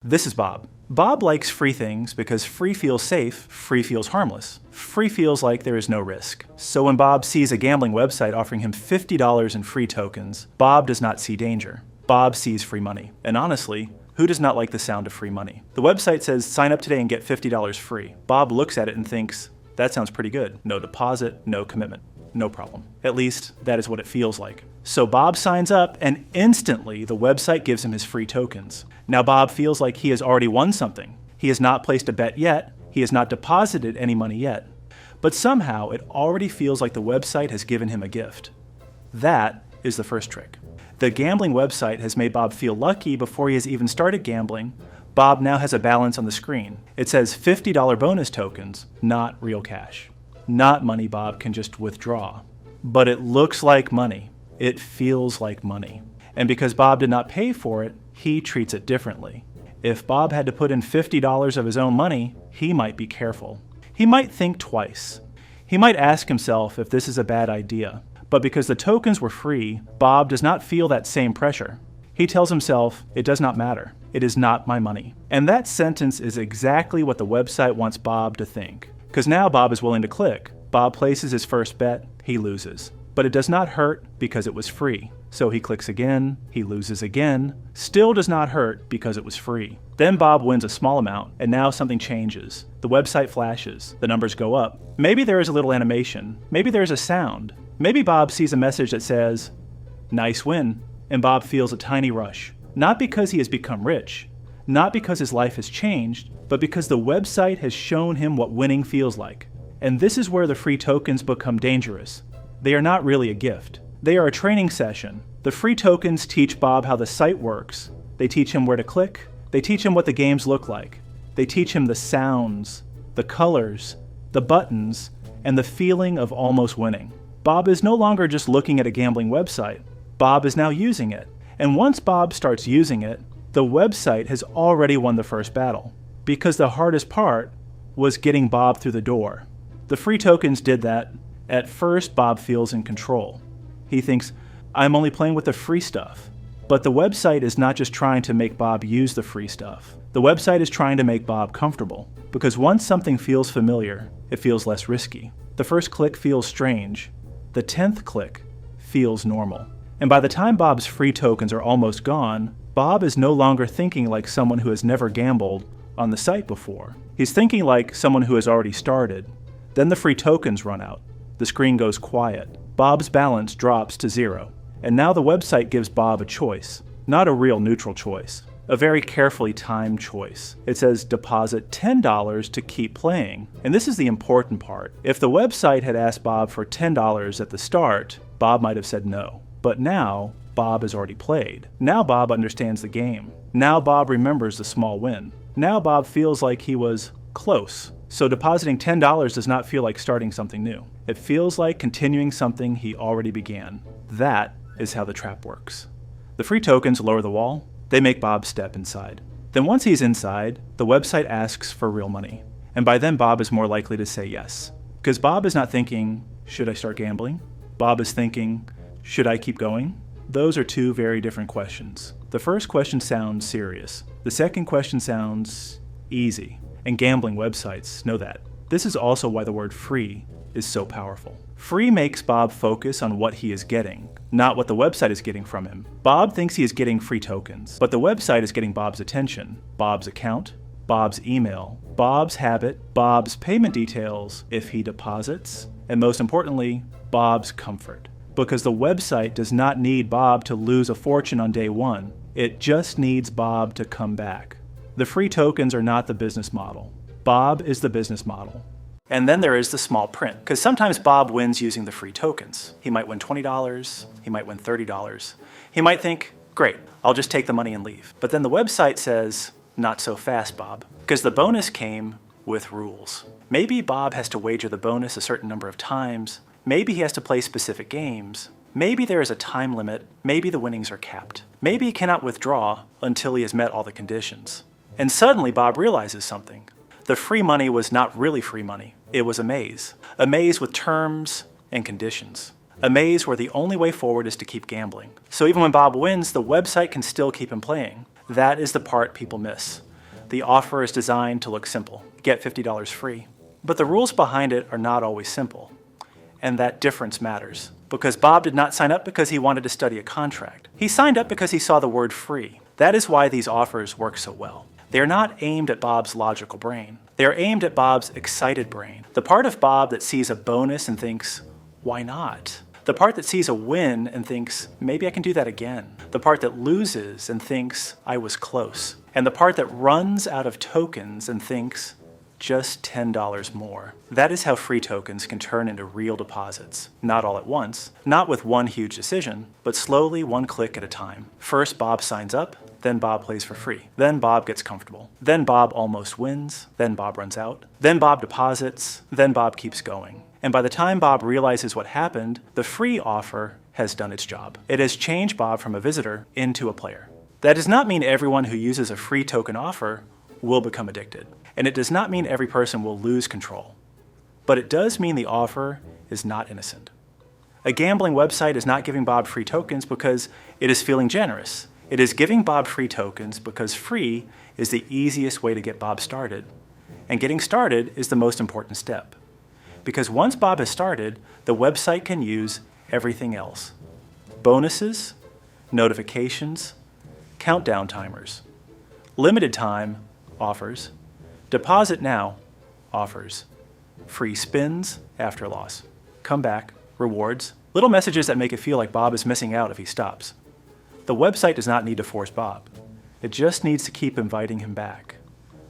This is Bob. Bob likes free things because free feels safe, free feels harmless. Free feels like there is no risk. So when Bob sees a gambling website offering him $50 in free tokens, Bob does not see danger. Bob sees free money. And honestly, who does not like the sound of free money? The website says sign up today and get $50 free. Bob looks at it and thinks, that sounds pretty good. No deposit, no commitment. No problem. At least, that is what it feels like. So Bob signs up and instantly the website gives him his free tokens. Now Bob feels like he has already won something. He has not placed a bet yet. He has not deposited any money yet. But somehow it already feels like the website has given him a gift. That is the first trick. The gambling website has made Bob feel lucky before he has even started gambling. Bob now has a balance on the screen. It says $50 bonus tokens, not real cash. Not money Bob can just withdraw. But it looks like money. It feels like money. And because Bob did not pay for it, he treats it differently. If Bob had to put in $50 of his own money, he might be careful. He might think twice. He might ask himself if this is a bad idea. But because the tokens were free, Bob does not feel that same pressure. He tells himself, it does not matter. It is not my money. And that sentence is exactly what the website wants Bob to think. Because now Bob is willing to click. Bob places his first bet, he loses. But it does not hurt because it was free. So he clicks again, he loses again, still does not hurt because it was free. Then Bob wins a small amount, and now something changes. The website flashes, the numbers go up. Maybe there is a little animation, maybe there is a sound. Maybe Bob sees a message that says, nice win, and Bob feels a tiny rush. Not because he has become rich, not because his life has changed, but because the website has shown him what winning feels like. And this is where the free tokens become dangerous. They are not really a gift. They are a training session. The free tokens teach Bob how the site works. They teach him where to click. They teach him what the games look like. They teach him the sounds, the colors, the buttons, and the feeling of almost winning. Bob is no longer just looking at a gambling website. Bob is now using it. And once Bob starts using it, the website has already won the first battle. Because the hardest part was getting Bob through the door. The free tokens did that. At first, Bob feels in control. He thinks, I'm only playing with the free stuff. But the website is not just trying to make Bob use the free stuff. The website is trying to make Bob comfortable. Because once something feels familiar, it feels less risky. The first click feels strange. The 10th click feels normal. And by the time Bob's free tokens are almost gone, Bob is no longer thinking like someone who has never gambled on the site before. He's thinking like someone who has already started. Then the free tokens run out. The screen goes quiet. Bob's balance drops to 0. And now the website gives Bob a choice. Not a real neutral choice. A very carefully timed choice. It says deposit $10 to keep playing. And this is the important part. If the website had asked Bob for $10 at the start, Bob might have said no. But now, Bob has already played. Now Bob understands the game. Now Bob remembers the small win. Now Bob feels like he was close. So depositing $10 does not feel like starting something new. It feels like continuing something he already began. That is how the trap works. The free tokens lower the wall. They make Bob step inside. Then once he's inside, the website asks for real money. And by then Bob is more likely to say yes. Because Bob is not thinking, should I start gambling? Bob is thinking, should I keep going? Those are two very different questions. The first question sounds serious. The second question sounds easy. And gambling websites know that. This is also why the word free is so powerful. Free makes Bob focus on what he is getting, not what the website is getting from him. Bob thinks he is getting free tokens, but the website is getting Bob's attention, Bob's account, Bob's email, Bob's habit, Bob's payment details if he deposits, and most importantly, Bob's comfort. Because the website does not need Bob to lose a fortune on day one. It just needs Bob to come back. The free tokens are not the business model. Bob is the business model. And then there is the small print, because sometimes Bob wins using the free tokens. He might win $20, he might win $30. He might think, great, I'll just take the money and leave. But then the website says, not so fast, Bob, because the bonus came with rules. Maybe Bob has to wager the bonus a certain number of times. Maybe he has to play specific games. Maybe there is a time limit. Maybe the winnings are capped. Maybe he cannot withdraw until he has met all the conditions. And suddenly Bob realizes something. The free money was not really free money. It was a maze. A maze with terms and conditions. A maze where the only way forward is to keep gambling. So even when Bob wins, the website can still keep him playing. That is the part people miss. The offer is designed to look simple. Get $50 free. But the rules behind it are not always simple. And that difference matters. Because Bob did not sign up because he wanted to study a contract. He signed up because he saw the word free. That is why these offers work so well. They are not aimed at Bob's logical brain. They are aimed at Bob's excited brain. The part of Bob that sees a bonus and thinks, why not? The part that sees a win and thinks, maybe I can do that again. The part that loses and thinks, I was close. And the part that runs out of tokens and thinks, just $10 more. That is how free tokens can turn into real deposits. Not all at once, not with one huge decision, but slowly, one click at a time. First, Bob signs up, then Bob plays for free. Then Bob gets comfortable. Then Bob almost wins, then Bob runs out. Then Bob deposits, then Bob keeps going. And by the time Bob realizes what happened, the free offer has done its job. It has changed Bob from a visitor into a player. That does not mean everyone who uses a free token offer will become addicted. And it does not mean every person will lose control. But it does mean the offer is not innocent. A gambling website is not giving Bob free tokens because it is feeling generous. It is giving Bob free tokens because free is the easiest way to get Bob started. And getting started is the most important step. Because once Bob has started, the website can use everything else. Bonuses, notifications, countdown timers, limited time offers, deposit now offers, free spins after loss, come back, rewards, little messages that make it feel like Bob is missing out if he stops. The website does not need to force Bob. It just needs to keep inviting him back,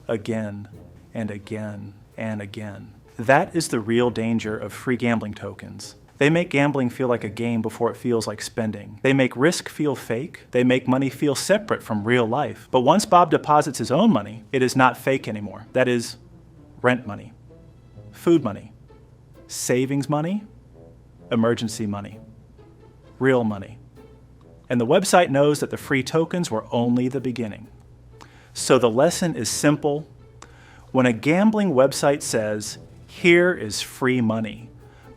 again and again and again. That is the real danger of free gambling tokens. They make gambling feel like a game before it feels like spending. They make risk feel fake. They make money feel separate from real life. But once Bob deposits his own money, it is not fake anymore. That is rent money, food money, savings money, emergency money, real money. And the website knows that the free tokens were only the beginning. So the lesson is simple. When a gambling website says, here is free money,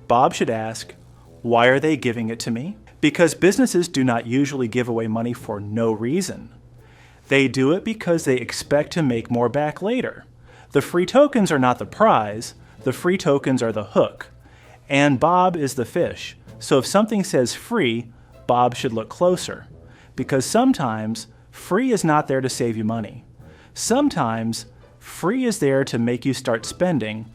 Bob should ask, why are they giving it to me? Because businesses do not usually give away money for no reason. They do it because they expect to make more back later. The free tokens are not the prize, the free tokens are the hook. And Bob is the fish. So if something says free, Bob should look closer. Because sometimes free is not there to save you money. Sometimes free is there to make you start spending